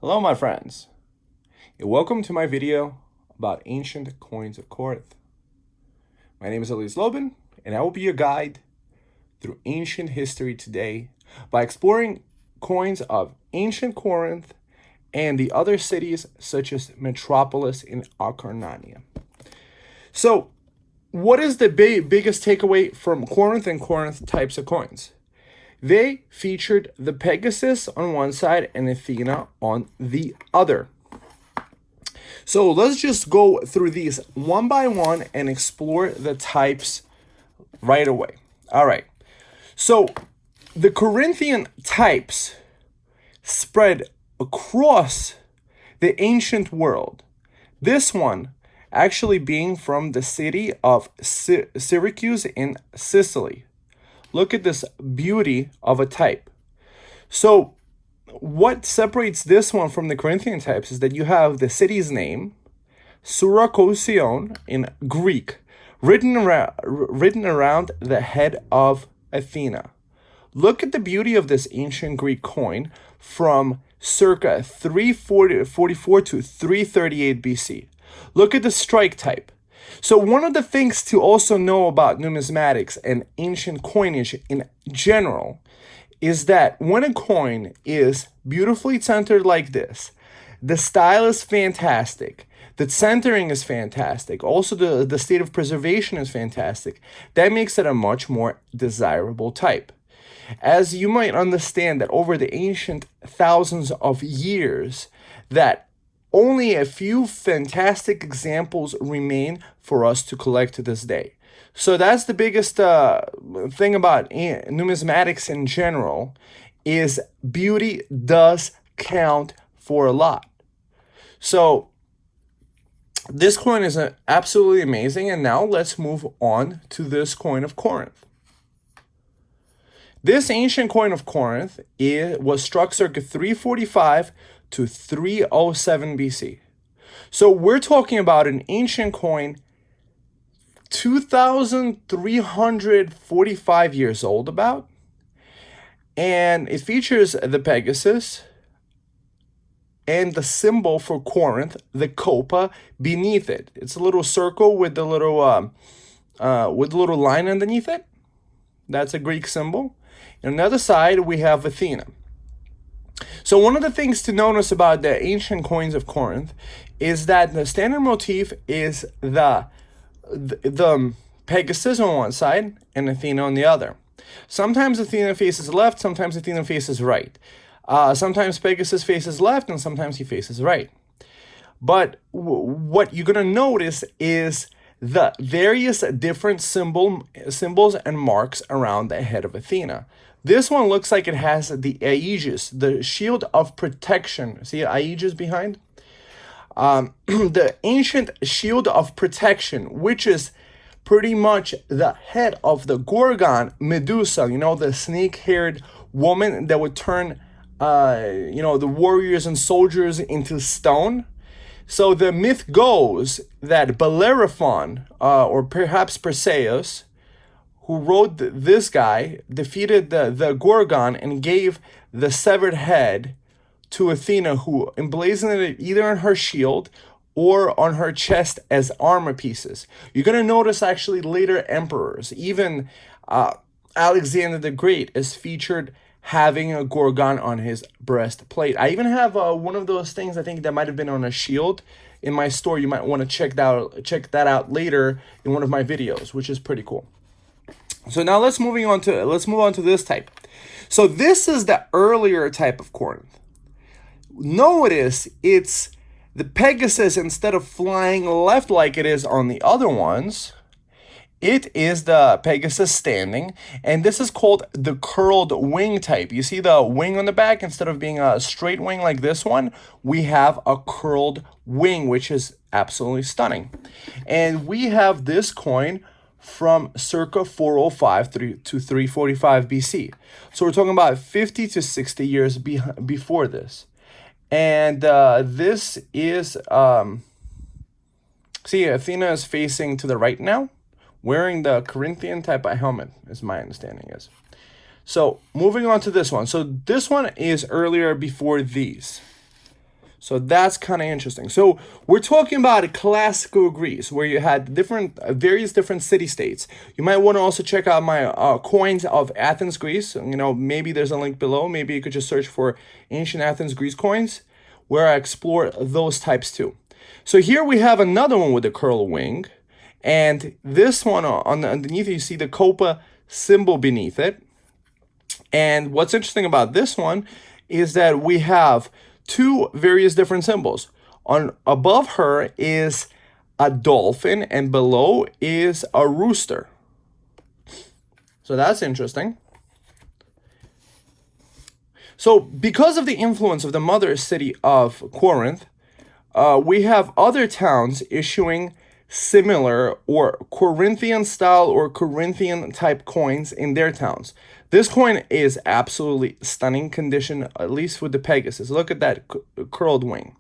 Hello, my friends, and welcome to my video about ancient coins of Corinth. My name is Ilya Zlobin, and I will be your guide through ancient history today by exploring coins of ancient Corinth and the other cities such as Metropolis in Acarnania. So, what is the biggest takeaway from Corinth and Corinth types of coins? They featured the Pegasus on one side and Athena on the other. So let's just go through these one by one and explore the types right away. All right. So the Corinthian types spread across the ancient world. This one actually being from the city of Syracuse in Sicily. Look at this beauty of a type. So what separates this one from the Corinthian types is that you have the city's name, Surakosion in Greek, written around the head of Athena. Look at the beauty of this ancient Greek coin from circa 344 to 338 BC. Look at the strike type. So one of the things to also know about numismatics and ancient coinage in general is that when a coin is beautifully centered like this, the style is fantastic, the centering is fantastic, also the state of preservation is fantastic, that makes it a much more desirable type. As you might understand that over the ancient thousands of years, that only a few fantastic examples remain for us to collect to this day. So that's the biggest thing about numismatics in general is beauty does count for a lot. So this coin is absolutely amazing. And now let's move on to this coin of Corinth. This ancient coin of Corinth was struck circa 345 to 307 BC. So we're talking about an ancient coin 2,345 years old about. And it features the Pegasus and the symbol for Corinth, the copa, beneath it. It's a little circle with the little line underneath it. That's a Greek symbol. On the other side, we have Athena. So one of the things to notice about the ancient coins of Corinth is that the standard motif is the Pegasus on one side and Athena on the other. Sometimes Athena faces left, sometimes Athena faces right. Sometimes Pegasus faces left and sometimes he faces right. But what you're going to notice is the various different symbols and marks around the head of Athena. This one looks like it has the aegis, the shield of protection. See aegis behind? The ancient shield of protection, which is pretty much the head of the Gorgon Medusa, the snake-haired woman that would turn, the warriors and soldiers into stone. So the myth goes that Bellerophon, or perhaps Perseus, who rode this guy, defeated the Gorgon and gave the severed head to Athena, who emblazoned it either on her shield or on her chest as armor pieces. You're going to notice actually later emperors, even Alexander the Great is featured having a Gorgon on his breastplate. I even have one of those things, I think that might have been on a shield in my store. You might want to check that out later in one of my videos, which is pretty cool. So now let's move on to this type. So this is the earlier type of Corinth. Notice it's the Pegasus, instead of flying left like it is on the other ones, it is the Pegasus standing, and this is called the curled wing type. You see the wing on the back, instead of being a straight wing like this one, we have a curled wing, which is absolutely stunning. And we have this coin from circa 405 to 345 BC. So we're talking about 50 to 60 years before this. And this is, see, Athena is facing to the right now, wearing the Corinthian type of helmet, as my understanding is. So moving on to this one. So this one is earlier before these. So that's kind of interesting. So we're talking about classical Greece, where you had various different city-states. You might want to also check out my coins of Athens, Greece. Maybe there's a link below. Maybe you could just search for ancient Athens, Greece coins, where I explore those types too. So here we have another one with a curl wing. And this one underneath, you see the copa symbol beneath it. And what's interesting about this one is that we have two various different symbols. Above her is a dolphin, and below is a rooster. So that's interesting. So because of the influence of the mother city of Corinth, we have other towns issuing similar or Corinthian style or Corinthian type coins in their towns. This coin is absolutely stunning condition, at least with the Pegasus. Look at that curled wing.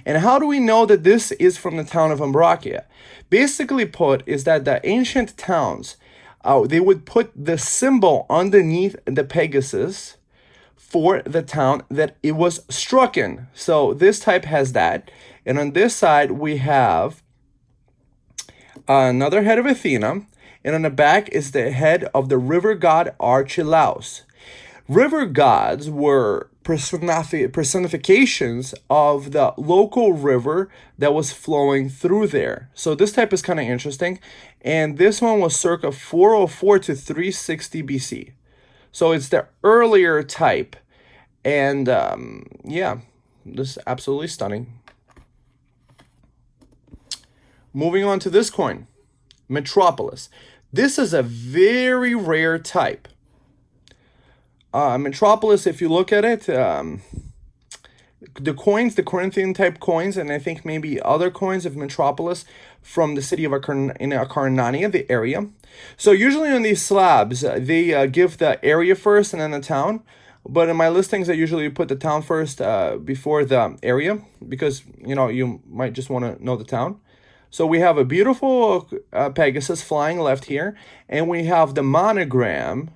And how do we know that this is from the town of Ambracia? Basically put is that the ancient towns, they would put the symbol underneath the Pegasus for the town that it was struck in. So this type has that. And on this side, we have another head of Athena, and on the back is the head of the river god Archelaus. River gods were personifications of the local river that was flowing through there. So this type is kind of interesting, and this one was circa 404 to 360 BC. So it's the earlier type, and yeah, this is absolutely stunning. Moving on to this coin, Metropolis. This is a very rare type. Metropolis, if you look at it, the coins, the Corinthian type coins, and I think maybe other coins of Metropolis from the city of Acarnania, the area. So usually on these slabs, they give the area first and then the town. But in my listings, I usually put the town first before the area, because you might just want to know the town. So we have a beautiful Pegasus flying left here, and we have the monogram,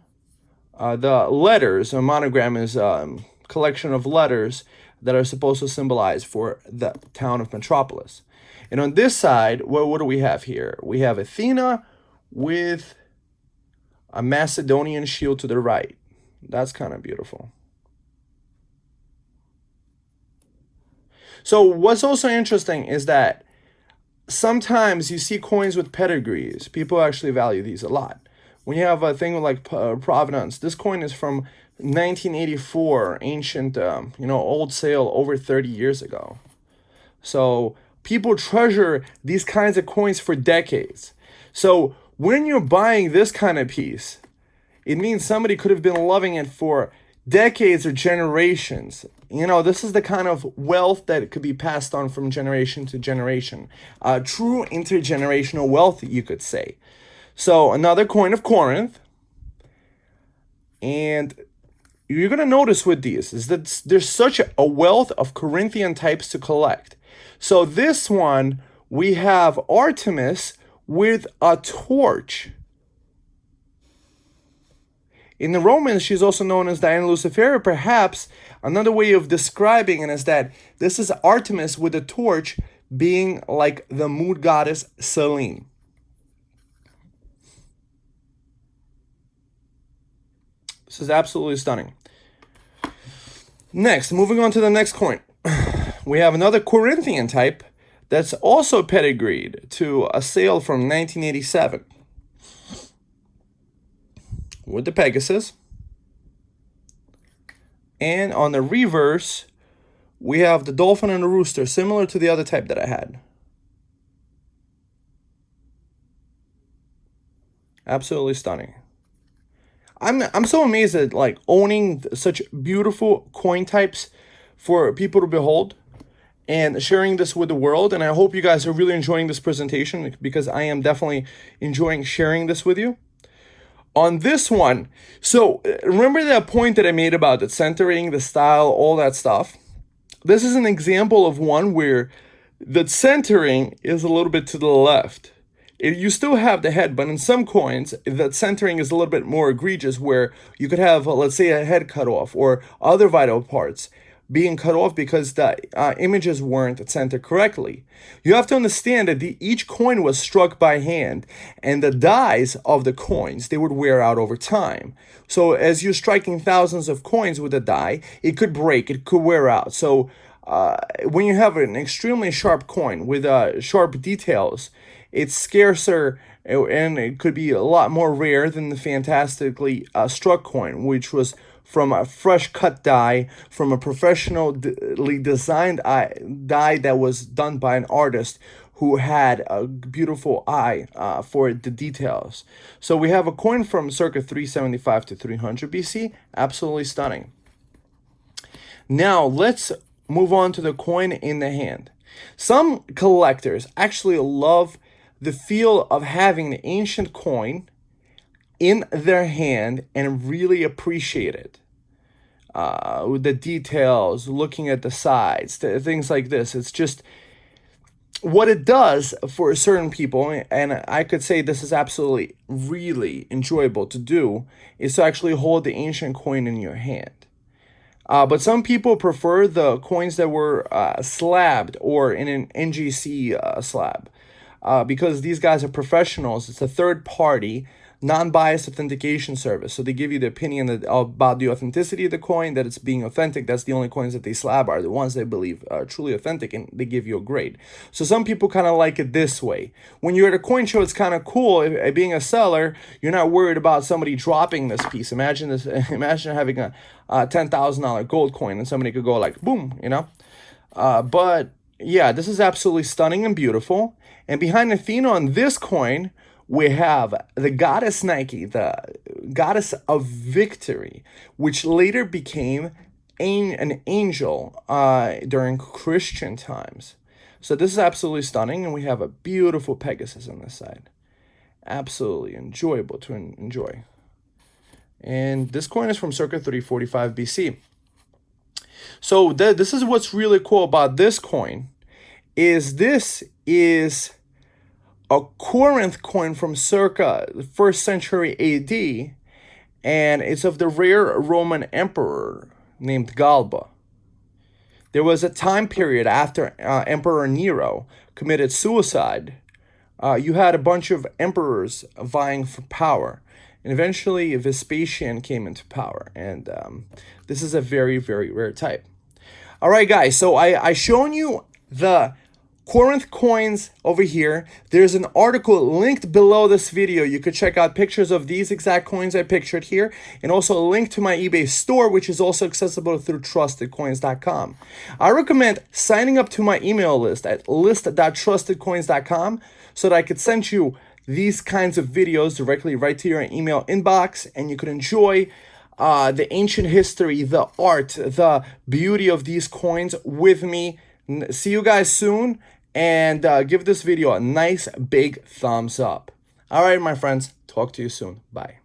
the letters. A monogram is a collection of letters that are supposed to symbolize for the town of Metropolis. And on this side, what do we have here? We have Athena with a Macedonian shield to the right. That's kind of beautiful. So what's also interesting is that sometimes you see coins with pedigrees. People actually value these a lot. When you have a thing like provenance, this coin is from 1984, ancient, old sale over 30 years ago. So people treasure these kinds of coins for decades. So when you're buying this kind of piece, it means somebody could have been loving it for decades or generations. This is the kind of wealth that could be passed on from generation to generation. True intergenerational wealth, you could say. So another coin of Corinth. And you're going to notice with these is that there's such a wealth of Corinthian types to collect. So this one, we have Artemis with a torch. In the Romans, she's also known as Diana Lucifera. Perhaps another way of describing it is that this is Artemis with a torch being like the mood goddess Selene. This is absolutely stunning. Next, moving on to the next coin. We have another Corinthian type that's also pedigreed to a sale from 1987. With the Pegasus. And on the reverse, we have the dolphin and the rooster, similar to the other type that I had. Absolutely stunning. I'm so amazed at owning such beautiful coin types for people to behold and sharing this with the world. And I hope you guys are really enjoying this presentation, because I am definitely enjoying sharing this with you. On this one, so remember that point that I made about the centering, the style, all that stuff? This is an example of one where the centering is a little bit to the left. You still have the head, but in some coins, that centering is a little bit more egregious, where you could have, let's say, a head cut off or other vital parts being cut off because the images weren't centered correctly. You have to understand that each coin was struck by hand, and the dies of the coins, they would wear out over time. So as you're striking thousands of coins with a die, it could break, it could wear out. So when you have an extremely sharp coin with sharp details, it's scarcer and it could be a lot more rare than the fantastically struck coin, which was from a fresh cut die from a professionally designed die that was done by an artist who had a beautiful eye for the details. So we have a coin from circa 375 to 300 BC, absolutely stunning. Now let's move on to the coin in the hand. Some collectors actually love the feel of having the ancient coin in their hand and really appreciate it. With the details, looking at the sides, things like this. It's just what it does for certain people, and I could say this is absolutely really enjoyable to do, is to actually hold the ancient coin in your hand. But some people prefer the coins that were slabbed or in an NGC slab. Because these guys are professionals. It's a third-party, non-biased authentication service. So they give you the opinion about the authenticity of the coin, that it's being authentic. That's the only coins that they slab are the ones they believe are truly authentic, and they give you a grade. So some people kind of like it this way. When you're at a coin show, it's kind of cool. Being a seller, you're not worried about somebody dropping this piece. Imagine this. Imagine having a $10,000 gold coin and somebody could go like, boom, you know. But yeah, this is absolutely stunning and beautiful. And behind Athena on this coin, we have the goddess Nike, the goddess of victory, which later became an angel during Christian times. So this is absolutely stunning, and we have a beautiful Pegasus on this side. Absolutely enjoyable to enjoy. And this coin is from circa 345 BC. So this is what's really cool about this coin, is this is a Corinth coin from circa the 1st century AD, and it's of the rare Roman emperor named Galba. There was a time period after Emperor Nero committed suicide. You had a bunch of emperors vying for power, and eventually Vespasian came into power, and this is a very, very rare type. All right, guys, so I shown you the Corinth coins over here. There's an article linked below this video. You could check out pictures of these exact coins I pictured here, and also a link to my eBay store, which is also accessible through TrustedCoins.com. I recommend signing up to my email list at list.TrustedCoins.com so that I could send you these kinds of videos directly right to your email inbox, and you could enjoy the ancient history, the art, the beauty of these coins with me. See you guys soon, and give this video a nice big thumbs up. All right, my friends, talk to you soon. Bye.